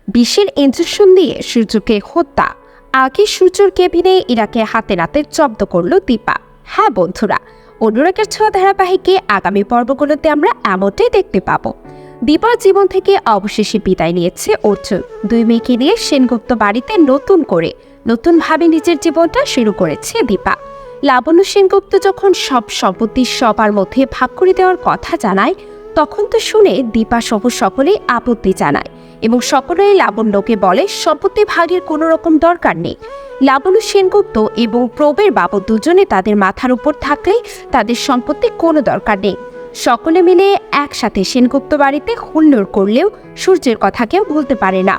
বিষের ইঞ্জেকশন দিয়ে সূর্যকে হত্যা। আগে সূর্যর কেবিনে ইরাকে হাতে নাতে জব্দ করলো দীপা। হ্যাঁ বন্ধুরা, অনুরাগের ছোঁয়া ধারাবাহিকে আগামী পর্বগুলোতে আমরা এমনটাই দেখতে পাবো। দীপার জীবন থেকে অবশেষে বিদায় নিয়েছে অর্জুন। দুই মেয়েকে নিয়ে সেনগুপ্ত বাড়িতে নতুনভাবে নিজের জীবনটা শুরু করেছে দীপা। লাবণ্য সেনগুপ্ত যখন সব সম্পত্তি সবার মধ্যে ভাগ করে দেওয়ার কথা জানায়, তখন তো শুনে দীপা সহ সকলেই আপত্তি জানায় এবং সকলেই লাবণ্যকে বলে সম্পত্তি ভাগের কোনো রকম দরকার নেই। লাবণ্য সেনগুপ্ত এবং প্রবের বাবু দুজনে তাদের মাথার উপর থাকলেই তাদের সম্পত্তি কোনো দরকার নেই। সকলে মিলে একসাথে সেনগুপ্ত বাড়িতে হুল্লোড় করলেও সূর্যের কথা কেউ ভুলতে পারে না।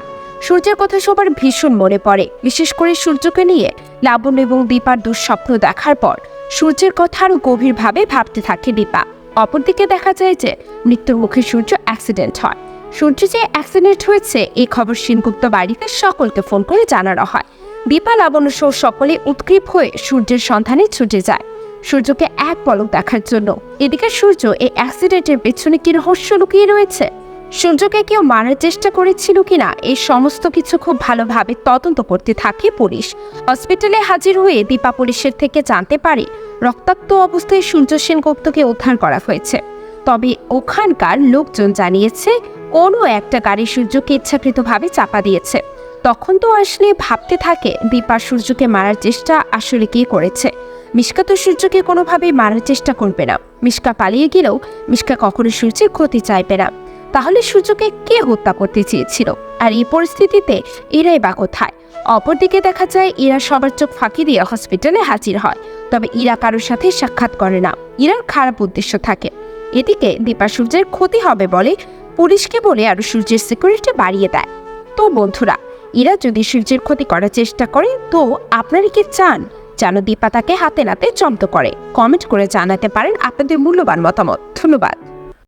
সূর্যের কথা সবার ভীষণ মনে পড়ে, বিশেষ করে সূর্যকে নিয়ে লাবণ্য এবং দীপার দুঃস্বপ্ন দেখার পর সূর্যের কথা আরও গভীরভাবে ভাবতে থাকে দীপা। অপরদিকে দেখা যায় যে মৃত্যুর মুখে সূর্য অ্যাক্সিডেন্ট হয়। সূর্য যে অ্যাক্সিডেন্ট হয়েছে এই খবর সেনগুপ্ত বাড়িতে সকলকে ফোন করে জানানো হয়। দীপা, লাবণ্য সহ সকলে উৎক্ষেপ হয়ে সূর্যের সন্ধানে ছুটে যায় সূর্যকে এক পলক দেখার জন্য। এদিকে সূর্য এই অ্যাক্সিডেন্টের পেছনে কি রহস্য লুকিয়ে রয়েছে, সূর্যকে কেউ মারার চেষ্টা করেছিল কিনা, এই সমস্ত কিছু খুব ভালোভাবে তদন্ত করতে থাকে পুলিশ। হসপিটালে হাজির হয়ে দীপা পুলিশের থেকে জানতে পারে রক্তাক্ত অবস্থায় সূর্য সেনগুপ্তকে উদ্ধার করা হয়েছে। তবে ওখানকার লোকজন জানিয়েছে কোনো একটা গাড়ি সূর্যকে ইচ্ছাকৃতভাবে চাপা দিয়েছে। তখন তো আসলে ভাবতে থাকে দীপা সূর্যকে মারার চেষ্টা আসলে কে করেছে। মিশকা তো সূর্যকে কোনোভাবেই মারার চেষ্টা করবে না। মিশকা পালিয়ে গেলেও মিশকা কখনো সূর্যের ক্ষতি চাইবে না। তাহলে সূর্যকে কে হত্যা করতে চেয়েছিল? আর এই পরিস্থিতিতে ইরাই বা কোথায়? অপরদিকে দেখা যায় ইরা সবার চোখ ফাঁকি দিয়ে হসপিটালে হাজির হয়, তবে ইরা কারোর সাথে সাক্ষাৎ করে না। ইরার খারাপ উদ্দেশ্য থাকে। এদিকে দীপা সূর্যের ক্ষতি হবে বলে পুলিশকে বলে আরো সূর্যের সিকিউরিটি বাড়িয়ে দেয়। তো বন্ধুরা, ইরা যদি সূর্যের ক্ষতি করার চেষ্টা করে, তো আপনারা কি চান যেন দীপা তাকে হাতে নাতে জব্দ করে? কমেন্ট করে জানাতে পারেন আপনাদের মূল্যবান মতামত। ধন্যবাদ।